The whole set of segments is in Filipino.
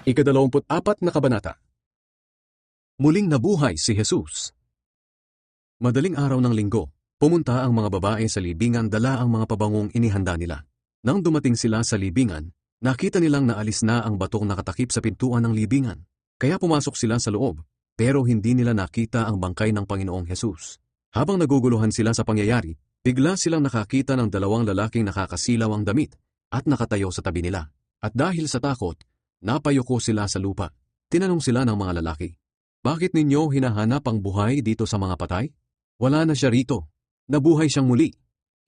Ika-24 na kabanata. Muling nabuhay si Jesus. Madaling araw ng linggo, pumunta ang mga babae sa libingan dala ang mga pabangong inihanda nila. Nang dumating sila sa libingan, nakita nilang naalis na ang batong nakatakip sa pintuan ng libingan. Kaya pumasok sila sa loob, pero hindi nila nakita ang bangkay ng Panginoong Jesus. Habang naguguluhan sila sa pangyayari, bigla silang nakakita ng dalawang lalaking nakakasilaw ang damit at nakatayo sa tabi nila. At dahil sa takot, napayuko sila sa lupa. Tinanong sila ng mga lalaki, "Bakit ninyo hinahanap ang buhay dito sa mga patay? Wala na siya rito. Nabuhay siyang muli.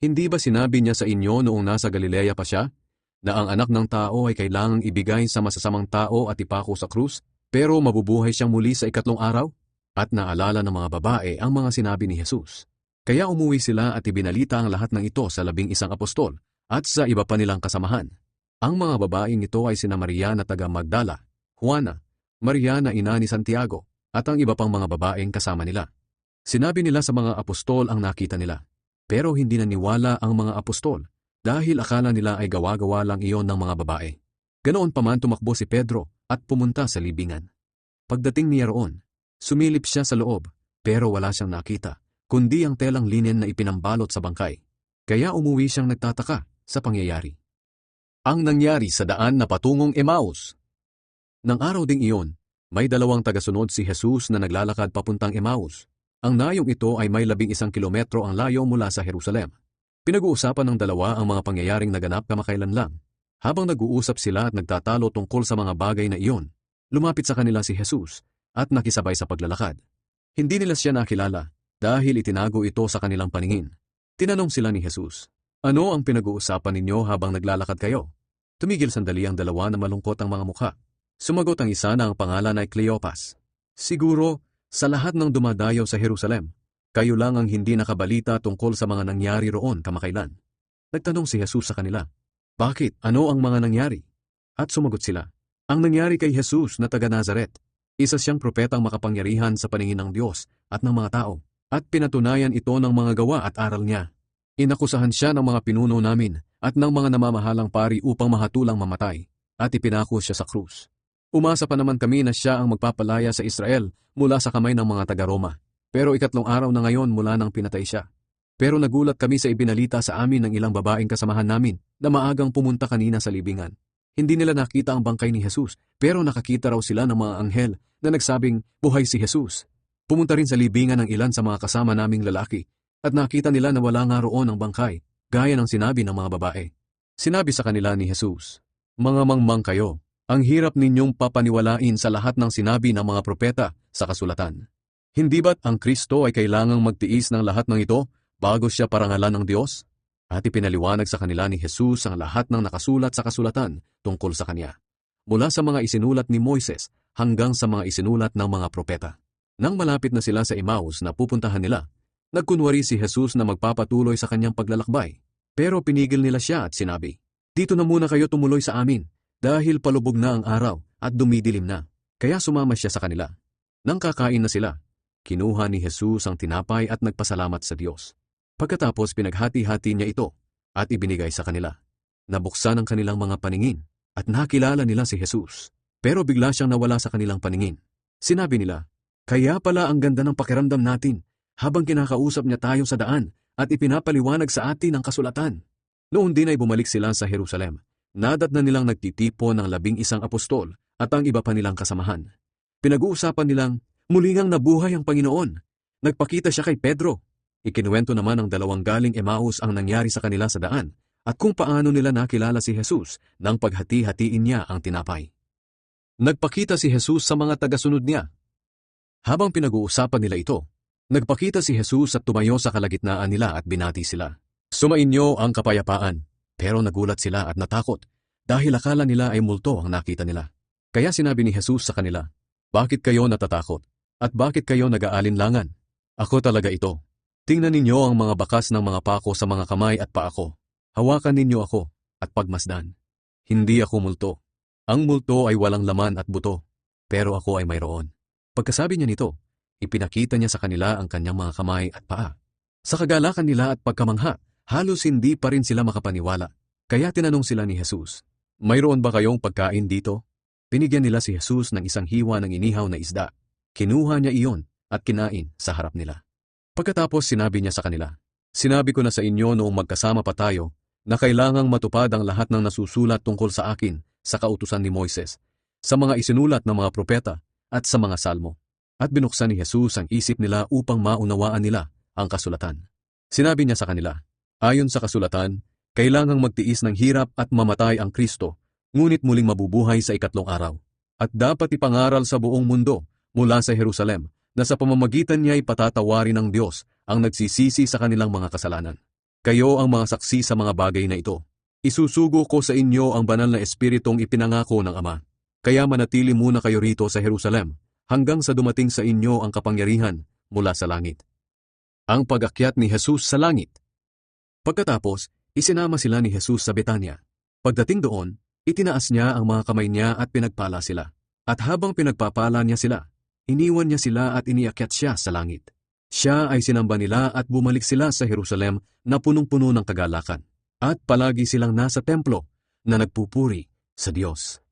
Hindi ba sinabi niya sa inyo noong nasa Galilea pa siya, na ang anak ng tao ay kailangang ibigay sa masasamang tao at ipako sa krus, pero mabubuhay siyang muli sa ikatlong araw?" At naalala ng mga babae ang mga sinabi ni Jesus. Kaya umuwi sila at ibinalita ang lahat ng ito sa 11 apostol at sa iba pa nilang kasamahan. Ang mga babaeng ito ay sina Maria na taga Magdala, Juana, Maria na ina ni Santiago, at ang iba pang mga babaeng kasama nila. Sinabi nila sa mga apostol ang nakita nila, pero hindi naniwala ang mga apostol dahil akala nila ay gawa-gawa lang iyon ng mga babae. Ganoon pa man tumakbo si Pedro at pumunta sa libingan. Pagdating niya roon, sumilip siya sa loob, pero wala siyang nakita, kundi ang telang linen na ipinambalot sa bangkay. Kaya umuwi siyang nagtataka sa pangyayari. Ang nangyari sa daan na patungong Emmaus. Nang araw ding iyon, may dalawang tagasunod si Jesus na naglalakad papuntang Emmaus. Ang layong ito ay may 11 kilometro ang layo mula sa Jerusalem. Pinag-uusapan ng dalawa ang mga pangyayaring naganap kamakailan lang. Habang nag-uusap sila at nagtatalo tungkol sa mga bagay na iyon, lumapit sa kanila si Jesus at nakisabay sa paglalakad. Hindi nila siya nakilala dahil itinago ito sa kanilang paningin. Tinanong sila ni Jesus, "Ano ang pinag-uusapan ninyo habang naglalakad kayo?" Tumigil sandali ang dalawa na malungkot ang mga mukha. Sumagot ang isa na ang pangalan ay Cleopas. "Siguro, sa lahat ng dumadayo sa Jerusalem, kayo lang ang hindi nakabalita tungkol sa mga nangyari roon kamakailan." Nagtanong si Jesus sa kanila, "Bakit? Ano ang mga nangyari?" At sumagot sila, "Ang nangyari kay Jesus na taga Nazaret, isa siyang propetang makapangyarihan sa paningin ng Diyos at ng mga tao, at pinatunayan ito ng mga gawa at aral niya. Inakusahan siya ng mga pinuno namin at ng mga namamahalang pari upang mahatulang mamatay, at ipinako siya sa krus. Umasa pa naman kami na siya ang magpapalaya sa Israel mula sa kamay ng mga taga-Roma. Pero ikatlong araw na ngayon mula nang pinatay siya. Pero nagulat kami sa ibinalita sa amin ng ilang babaeng kasamahan namin na maagang pumunta kanina sa libingan. Hindi nila nakita ang bangkay ni Jesus, pero nakakita raw sila ng mga anghel na nagsabing, 'Buhay si Jesus.' Pumunta rin sa libingan ng ilan sa mga kasama naming lalaki, at nakita nila na wala nga roon ang bangkay, gaya ng sinabi ng mga babae. Sinabi sa kanila ni Jesus, 'Mga mangmang kayo, ang hirap ninyong papaniwalain sa lahat ng sinabi ng mga propeta sa kasulatan. Hindi ba't ang Kristo ay kailangang magtiis ng lahat ng ito bago siya parangalan ng Diyos?" At ipinaliwanag sa kanila ni Jesus ang lahat ng nakasulat sa kasulatan tungkol sa kanya, mula sa mga isinulat ni Moises hanggang sa mga isinulat ng mga propeta. Nang malapit na sila sa Emmaus na pupuntahan nila, nagkunwari si Jesus na magpapatuloy sa kanyang paglalakbay, pero pinigil nila siya at sinabi, "Dito na muna kayo tumuloy sa amin, dahil palubog na ang araw at dumidilim na." Kaya sumama siya sa kanila. Nang kakain na sila, kinuha ni Jesus ang tinapay at nagpasalamat sa Diyos. Pagkatapos pinaghati-hati niya ito at ibinigay sa kanila. Nabuksan ang kanilang mga paningin at nakilala nila si Jesus. Pero bigla siyang nawala sa kanilang paningin. Sinabi nila, "Kaya pala ang ganda ng pakiramdam natin habang kinakausap niya tayo sa daan at ipinapaliwanag sa atin ang kasulatan." Noon din ay bumalik sila sa Jerusalem. Nadatnan nilang nagtitipon ng 11 apostol at ang iba pa nilang kasamahan. Pinag-uusapan nilang, "Muli ngang nabuhay ang Panginoon. Nagpakita siya kay Pedro." Ikinuwento naman ng dalawang galing Emmaus ang nangyari sa kanila sa daan at kung paano nila nakilala si Jesus nang paghati-hatiin niya ang tinapay. Nagpakita si Jesus sa mga tagasunod niya. Habang pinag-uusapan nila ito, nagpakita si Jesus at tumayo sa kalagitnaan nila at binati sila. "Sumainyo ang kapayapaan." Pero nagulat sila at natakot dahil akala nila ay multo ang nakita nila. Kaya sinabi ni Jesus sa kanila, "Bakit kayo natatakot? At bakit kayo nag-aalinlangan? Ako talaga ito. Tingnan ninyo ang mga bakas ng mga pako sa mga kamay at paa ko. Hawakan ninyo ako at pagmasdan. Hindi ako multo. Ang multo ay walang laman at buto, pero ako ay mayroon." Pagkasabi niya nito, ipinakita niya sa kanila ang kanyang mga kamay at paa. Sa kagalakan nila at pagkamangha, halos hindi pa rin sila makapaniwala. Kaya tinanong sila ni Jesus, "Mayroon ba kayong pagkain dito?" Binigyan nila si Jesus ng isang hiwa ng inihaw na isda. Kinuha niya iyon at kinain sa harap nila. Pagkatapos sinabi niya sa kanila, "Sinabi ko na sa inyo noong magkasama pa tayo na kailangang matupad ang lahat ng nasusulat tungkol sa akin sa kautusan ni Moises, sa mga isinulat ng mga propeta at sa mga salmo." At binuksan ni Jesus ang isip nila upang maunawaan nila ang kasulatan. Sinabi niya sa kanila, "Ayon sa kasulatan, kailangang magtiis ng hirap at mamatay ang Kristo, ngunit muling mabubuhay sa ikatlong araw. At dapat ipangaral sa buong mundo mula sa Jerusalem na sa pamamagitan niya ay patatawarin ng Diyos ang nagsisisi sa kanilang mga kasalanan. Kayo ang mga saksi sa mga bagay na ito. Isusugo ko sa inyo ang banal na espiritong ipinangako ng Ama. Kaya manatili muna kayo rito sa Jerusalem hanggang sa dumating sa inyo ang kapangyarihan mula sa langit." Ang pag-akyat ni Jesus sa langit. Pagkatapos, isinama sila ni Jesus sa Betania. Pagdating doon, itinaas niya ang mga kamay niya at pinagpala sila. At habang pinagpapala niya sila, iniwan niya sila at iniakyat siya sa langit. Siya ay sinamba nila at bumalik sila sa Jerusalem na punong-puno ng kagalakan. At palagi silang nasa templo na nagpupuri sa Diyos.